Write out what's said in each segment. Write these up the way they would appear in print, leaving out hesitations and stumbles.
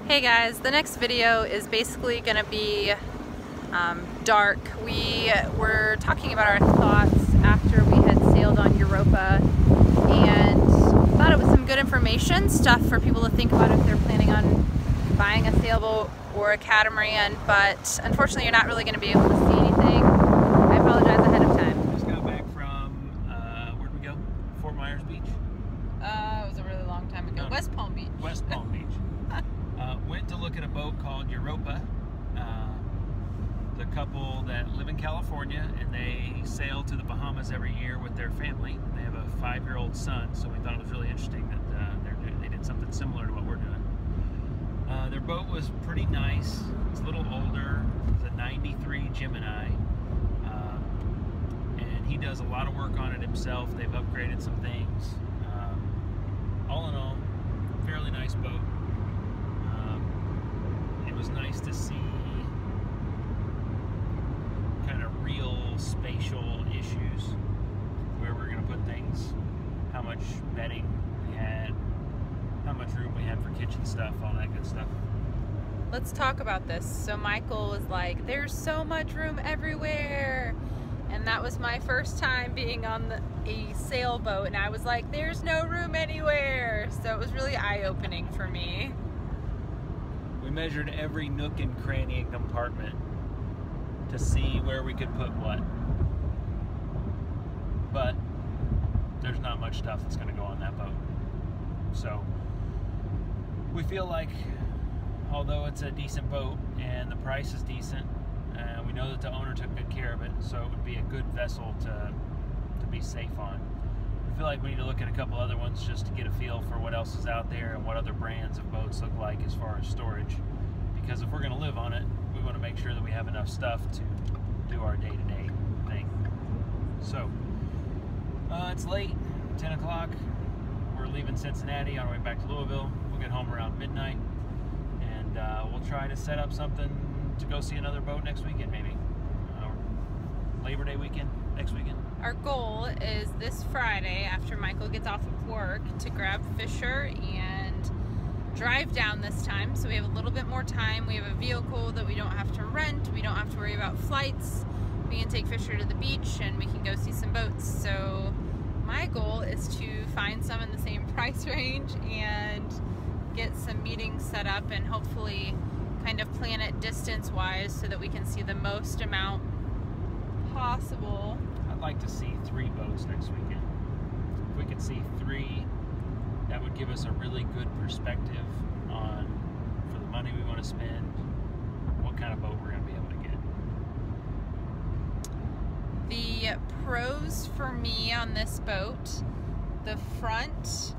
Hey guys, the next video is basically going to be dark. We were talking about our thoughts after we had sailed on Europa and thought it was some good information, stuff for people to think about if they're planning on buying a sailboat or a catamaran, but unfortunately you're not really going to be able to see anything. I apologize ahead of time. Just got back from, where'd we go? Fort Myers Beach? It was a really long time ago. No, West Palm Beach. West Palm Beach. Went to look at a boat called Europa. The couple that live in California and they sail to the Bahamas every year with their family. They have a 5-year-old son, so we thought it was really interesting that they did something similar to what we're doing. Their boat was pretty nice. It's a little older. It's a 93 Gemini. And he does a lot of work on it himself. They've upgraded some things. All in all, fairly nice boat. It was nice to see kind of real spatial issues, where we're going to put things, how much bedding we had, how much room we had for kitchen stuff, all that good stuff. Let's talk about this. So Michael was like, there's so much room everywhere. And that was my first time being on a sailboat, and I was like, there's no room anywhere. So it was really eye-opening for me. We measured every nook and cranny and compartment to see where we could put what. But there's not much stuff that's going to go on that boat. So we feel like, although it's a decent boat and the price is decent, we know that the owner took good care of it, so it would be a good vessel to be safe on. We feel like we need to look at a couple other ones just to get a feel for what else is out there and what other brands of boats look like as far as storage. Because if we're going to live on it, we want to make sure that we have enough stuff to do our day-to-day thing. So, it's late, 10 o'clock. We're leaving Cincinnati on our way back to Louisville. We'll get home around midnight, and we'll try to set up something to go see another boat next weekend, maybe. Labor Day weekend, next weekend. Our goal is this Friday, after Michael gets off of work, to grab Fisher and drive down this time, so we have a little bit more time. We have a vehicle that we don't have to rent. We don't have to worry about flights. We can take Fisher to the beach and we can go see some boats. So my goal is to find some in the same price range and get some meetings set up and hopefully kind of plan it distance-wise so that we can see the most amount possible. I'd like to see 3 boats next weekend. If we could see 3, that would give us a really good perspective on, for the money we want to spend, what kind of boat we're going to be able to get. The pros for me on this boat, the front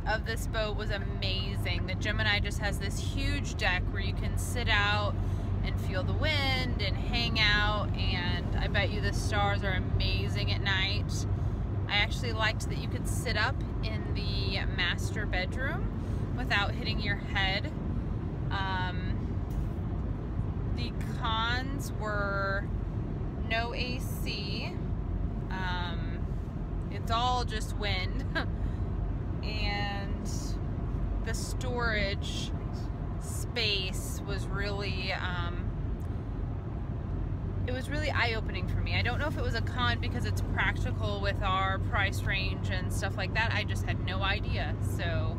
of this boat was amazing. The Gemini just has this huge deck where you can sit out and feel the wind and hang out, and I bet you the stars are amazing at night. I actually liked that you could sit up in the master bedroom without hitting your head. The cons were no AC. It's all just wind. And the storage space was really it was really eye-opening for me. I don't know if it was a con because it's practical with our price range and stuff like that. I just had no idea. So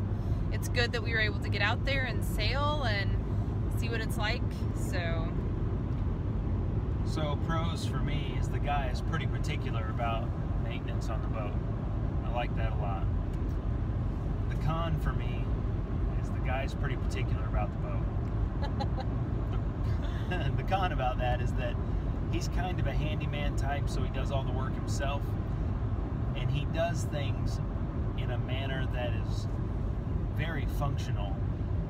it's good that we were able to get out there and sail and see what it's like. So pros for me is the guy is pretty particular about maintenance on the boat. I like that a lot. The con for me is the guy's pretty particular about the boat. The con about that is that he's kind of a handyman type, so he does all the work himself, and he does things in a manner that is very functional.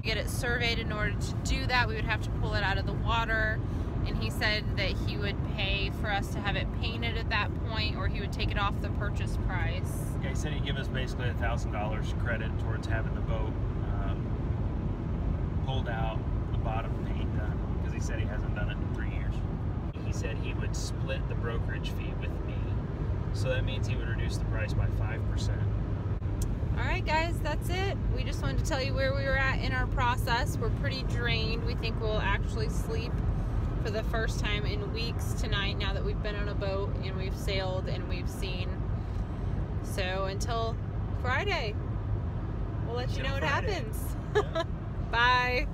Get it surveyed. In order to do that, we would have to pull it out of the water, and he said that he would pay for us to have it painted at that point, or he would take it off the purchase price. Yeah, he said he'd give us basically $1,000 credit towards having the boat pulled out, the bottom paint done, because he said he hasn't done it in 3 years. He said he would split the brokerage fee with me, so that means he would reduce the price by 5%. Alright guys, that's it. We just wanted to tell you where we were at in our process. We're pretty drained. We think we'll actually sleep for the first time in weeks tonight now that we've been on a boat and we've sailed and we've seen. So until Friday, we'll let you know what happens. Yeah. Bye.